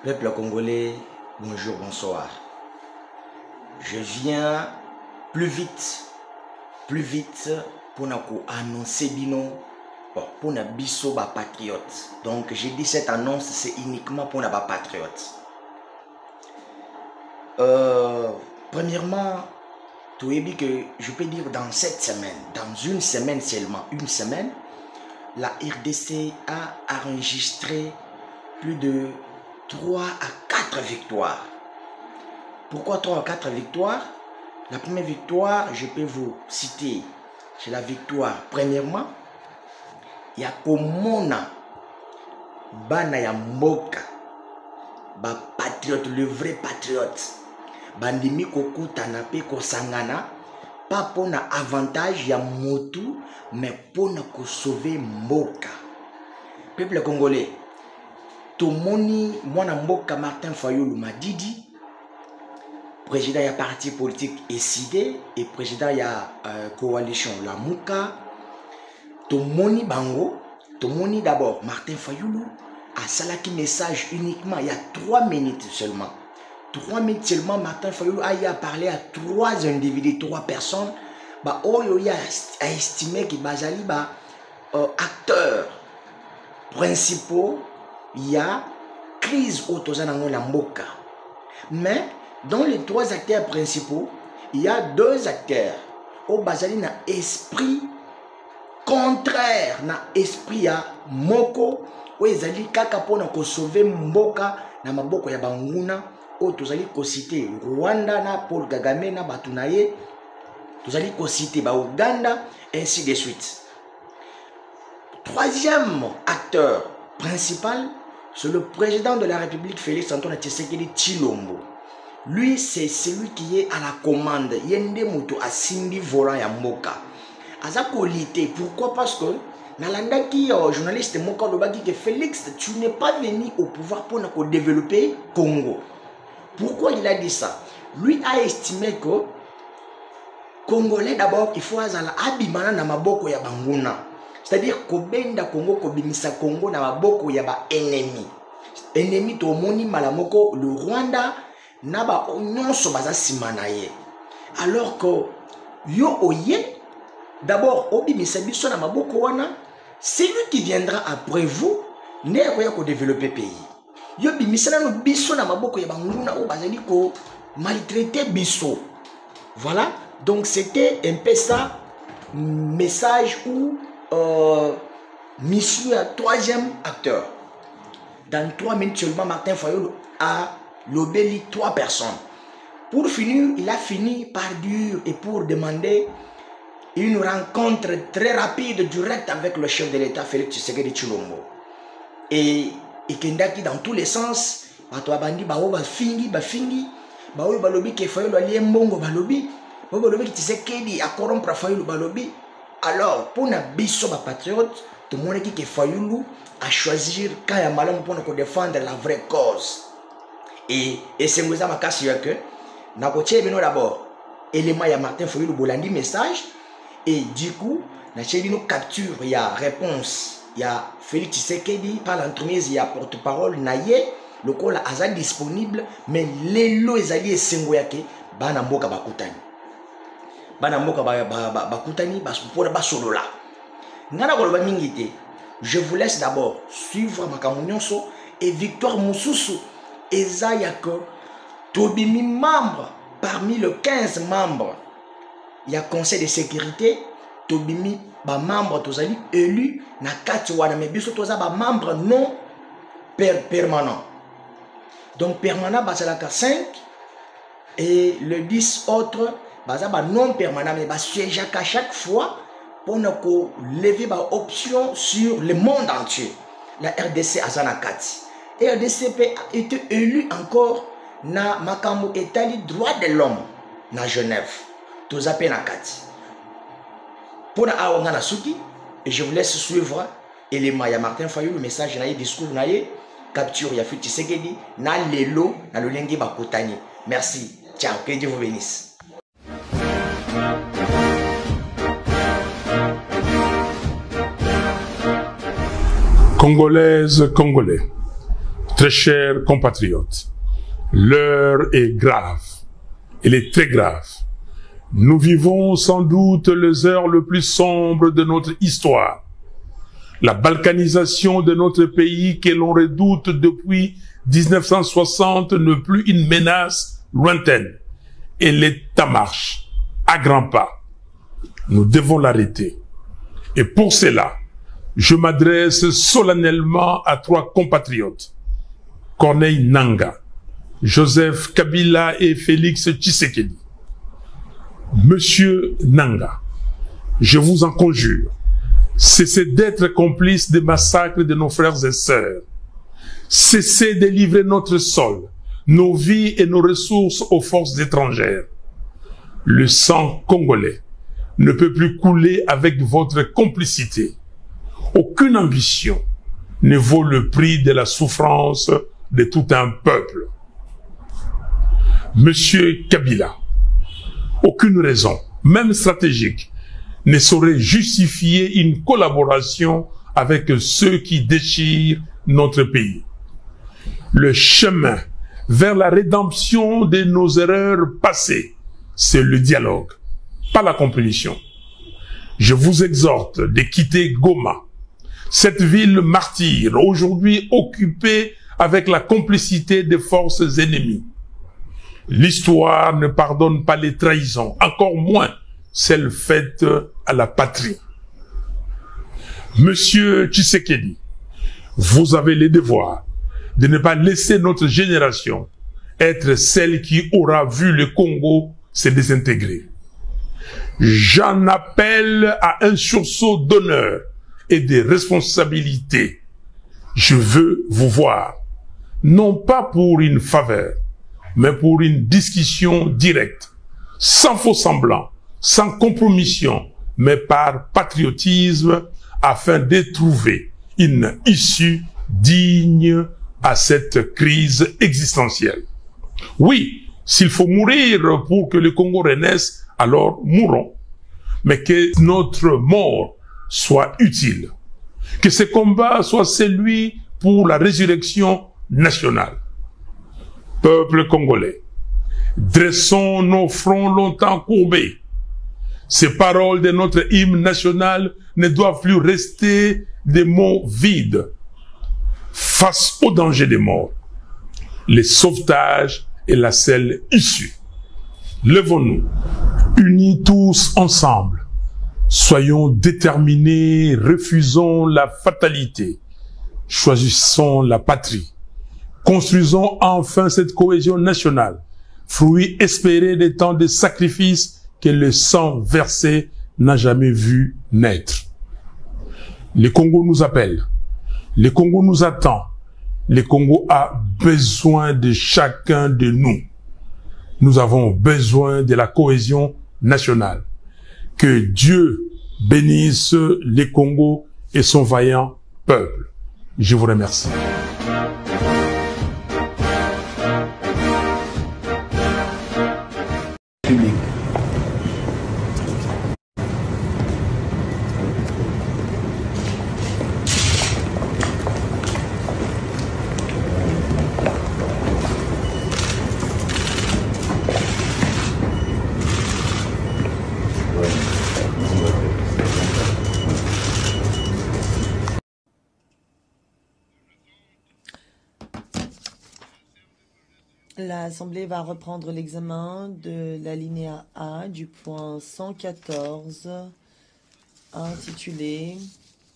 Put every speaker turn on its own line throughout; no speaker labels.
Peuple congolais, bonjour, bonsoir. Je viens plus vite pour nous annoncer bino pour nous biso ba patriote. Donc j'ai dit cette annonce c'est uniquement pour nous ba patriote. Premièrement, tu as dit que je peux dire dans cette semaine, dans une semaine seulement, la RDC a enregistré plus de 3 à 4 victoires. Pourquoi 3 à 4 victoires? La première victoire, je peux vous citer, c'est la victoire. Premièrement, il y a Komona, Bana ya Mboka, ba patriote, le vrai patriote. Bandimi kokuta na pe kosangana, pas pour na avantage ya motu, mais pour na ko sauver Mboka. Peuple congolais, Tomoni, Mwana Mboka Martin Fayulu Madidi, président y a parti politique SID et président y a coalition La Mouka. Tomoni Bango, Tomoni d'abord Martin Fayulu a salaki message uniquement il y a 3 minutes seulement. 3 minutes seulement Martin Fayulu a parlé à 3 individus, 3 personnes. Bah oyo ya a estimé que bazali ba acteurs principaux il y a crise autour de la Mboka. Mais dans les 3 acteurs principaux, il y a 2 acteurs. Au bazali na esprit contraire, na esprit ya moko, ou ezali kaka pona ko sauver Mboka na maboko ya banguna, o tozali ko citer Rwanda na Paul Kagame na batunaye, tozali ko citer ba Uganda, ainsi de suite. 3e acteur principal, c'est le président de la République Félix Antoine Tshisekedi Tshilombo. Lui, c'est celui qui est à la commande. Yende moto a simbi volant ya Mboka. Aza kolite. Pourquoi? Parce que Nalanda qui journaliste Moka Lobaki que Félix, tu n'es pas venu au pouvoir pour nous développer Congo. Pourquoi il a dit ça? Lui a estimé que Congolais d'abord il faut azala abimana na maboko ya banguna. C'est-à-dire kobenda Congo kobimisa Congo na maboko ya ba ennemi. Ennemi to moni malamoko le Rwanda naba nyonso baza simana ye. Alors que yo oye d'abord obimisa biso na maboko wana, celui qui viendra après vous ne koya ko développer pays. Yo bimisa na biso na maboko ya banguna o bazali ko maltraiter biso. Voilà, donc c'était un peu ça message ou mission à 3e acteur. Dans 3 minutes seulement, Martin Fayulu a lobé 3 personnes. Pour finir, il a fini par dire et pour demander une rencontre très rapide, directe avec le chef de l'État, Félix Tshisekedi Tshilombo. Et Kendaki dans tous les sens, Batouabandi, Bafingi, Balobi, qui Fayulu allié Mbongo, Balobi, Balobi, Tshisekedi a corrompre Fayulu, Balobi. Alors, pour na biso ba patriote, tout le monde qui Fayulu a choisir quand il y a malheur pour nous défendre la vraie cause. Et c'est ma casse que na kotie bino d'abord élément ya Martin Fayulu bolandi message et du coup na chelino capture il y a réponse il y a Félix Tshisekedi par l'entremise il y a porte-parole naye le col aza disponible mais lelo ezali esengo yake bana mboka bakutani. Bana mboka bakutani pour basolola. Ngana koloba mingi te. Je vous laisse d'abord suivre makambo nyonso et Victoire Moussousou eza yako tobimi membre parmi les 15 membres. Il y a conseil de sécurité tobimi ba membre tozali élu na kati wana mais biso toza ba membre non permanent. Donc permanent bazalaka 5 et le 10 autres bazaba non permanent mais ba siège à chaque fois pour nous lever ba option sur le monde entier. La RDC azana kati. Et RDCP a été élu encore na makambo etali droit de l'homme na Genève. Tozape na kati. Pour na aonga na suki et je vous laisse suivre élément ya Martin Fayulu le message na discours na capture ya Félix Tshisekedi na lelo na lolenge bakotani. Merci. Ciao, que Dieu vous bénisse.
Congolaises, Congolais, Très chers compatriotes, l'heure est grave. Elle est très grave. Nous vivons sans doute les heures les plus sombres de notre histoire. La balkanisation de notre pays que l'on redoute depuis 1960 n'est plus une menace lointaine. Elle est en marche, à grands pas. Nous devons l'arrêter. Et pour cela, je m'adresse solennellement à 3 compatriotes. Corneille Nangaa, Joseph Kabila et Félix Tshisekedi. Monsieur Nangaa, je vous en conjure, cessez d'être complices des massacres de nos frères et sœurs. Cessez de livrer notre sol, nos vies et nos ressources aux forces étrangères. Le sang congolais ne peut plus couler avec votre complicité. Aucune ambition ne vaut le prix de la souffrance de tout un peuple. Monsieur Kabila, aucune raison, même stratégique, ne saurait justifier une collaboration avec ceux qui déchirent notre pays. Le chemin vers la rédemption de nos erreurs passées, c'est le dialogue, pas la compétition. Je vous exhorte de quitter Goma, cette ville martyre, aujourd'hui occupée avec la complicité des forces ennemies. L'histoire ne pardonne pas les trahisons, encore moins celles faites à la patrie. Monsieur Tshisekedi, vous avez le devoir de ne pas laisser notre génération être celle qui aura vu le Congo se désintégrer. J'en appelle à un sursaut d'honneur et de responsabilité. Je veux vous voir, non pas pour une faveur, mais pour une discussion directe, sans faux semblant, sans compromission, mais par patriotisme, afin de trouver une issue digne à cette crise existentielle. Oui, s'il faut mourir pour que le Congo renaisse, alors mourons. Mais que notre mort soit utile. Que ce combat soit celui pour la résurrection nationale. Peuple congolais, dressons nos fronts longtemps courbés. Ces paroles de notre hymne national ne doivent plus rester des mots vides. Face au danger des morts, le sauvetage est la seule issue. Levons-nous, unis tous ensemble. Soyons déterminés, refusons la fatalité. Choisissons la patrie. Construisons enfin cette cohésion nationale, fruit espéré des temps de sacrifices que le sang versé n'a jamais vu naître. Le Congo nous appelle, le Congo nous attend, le Congo a besoin de chacun de nous. Nous avons besoin de la cohésion nationale. Que Dieu bénisse le Congo et son vaillant peuple. Je vous remercie.
L'Assemblée va reprendre l'examen de l'alinéa A du point 114 intitulé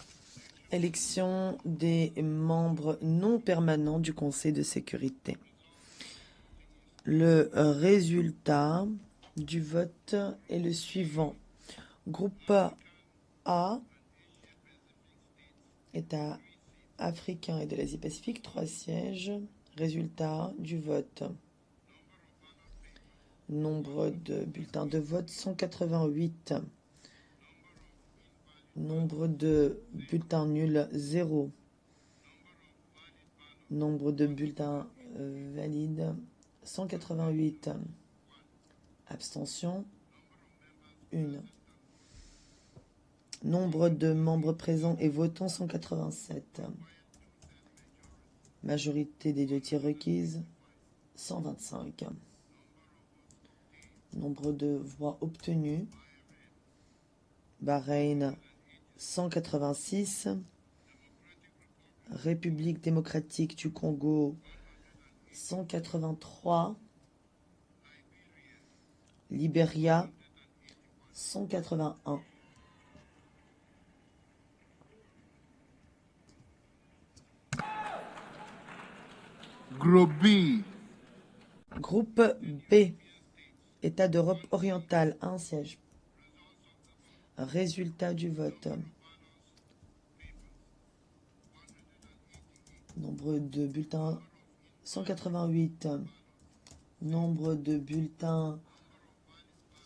« Élection des membres non permanents du Conseil de sécurité ». Le résultat du vote est le suivant. Groupe A, État africain et de l'Asie-Pacifique, 3 sièges. Résultat du vote. Nombre de bulletins de vote, 188. Nombre de bulletins nuls, 0. Nombre de bulletins valides, 188. Abstention, 1. Nombre de membres présents et votants, 187. Majorité des 2 tiers requises, 125. Nombre de voix obtenues, Bahreïn, 186. République démocratique du Congo, 183. Libéria, 181.
Groupe B.
Groupe B, État d'Europe orientale, 1 siège. Résultat du vote. Nombre de bulletins, 188. Nombre de bulletins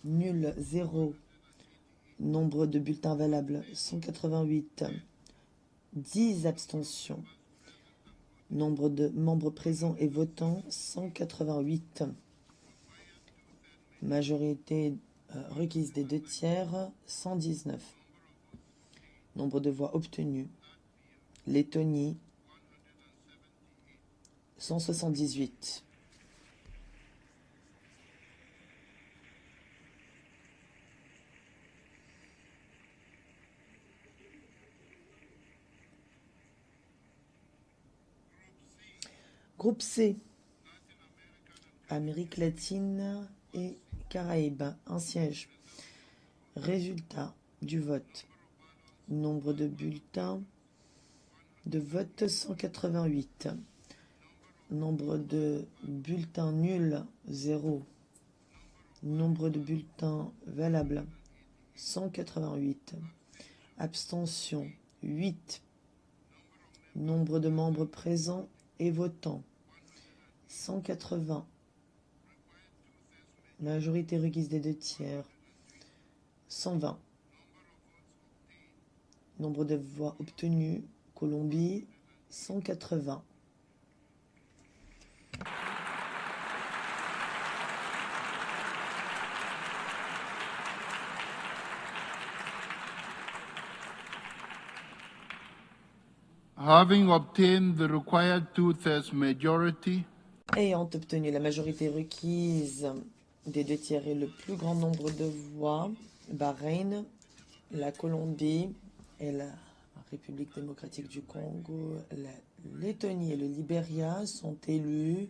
nuls, 0. Nombre de bulletins valables, 188. 10 abstentions. Nombre de membres présents et votants, 188. Majorité requise des 2 tiers, 119. Nombre de voix obtenues, Lettonie, 178. Groupe C, Amérique latine et Caraïbes, 1 siège. Résultat du vote. Nombre de bulletins de vote, 188. Nombre de bulletins nuls, 0. Nombre de bulletins valables, 188. Abstention, 8. Nombre de membres présents et votants, 180. Majorité requise des 2 tiers, 120. Nombre de voix obtenues, Colombie, 180.
Having obtained the required 2/3 majority,
Ayant obtenu la majorité requise des 2 tiers et le plus grand nombre de voix, Bahreïn, la Colombie et la République démocratique du Congo, la Lettonie et le Libéria sont élus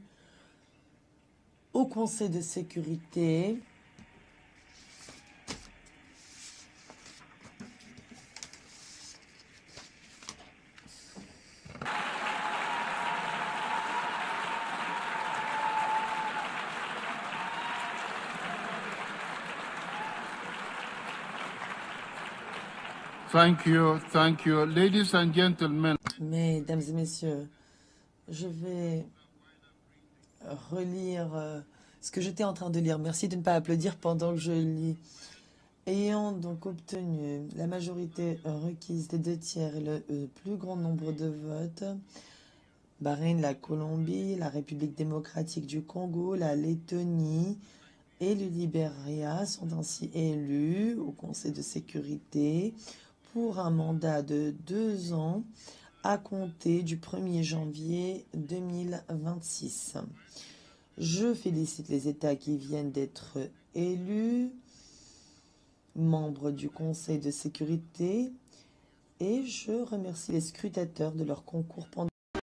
au Conseil de sécurité.
Thank you. Ladies and gentlemen,
Mesdames et messieurs, je vais relire ce que j'étais en train de lire. Merci de ne pas applaudir pendant que je lis. Ayant donc obtenu la majorité requise des 2 tiers et le plus grand nombre de votes, Bahreïn, la Colombie, la République démocratique du Congo, la Lettonie et le Libéria sont ainsi élus au Conseil de sécurité pour un mandat de 2 ans à compter du 1er janvier 2026. Je félicite les États qui viennent d'être élus, membres du Conseil de sécurité, et je remercie les scrutateurs de leur concours pendant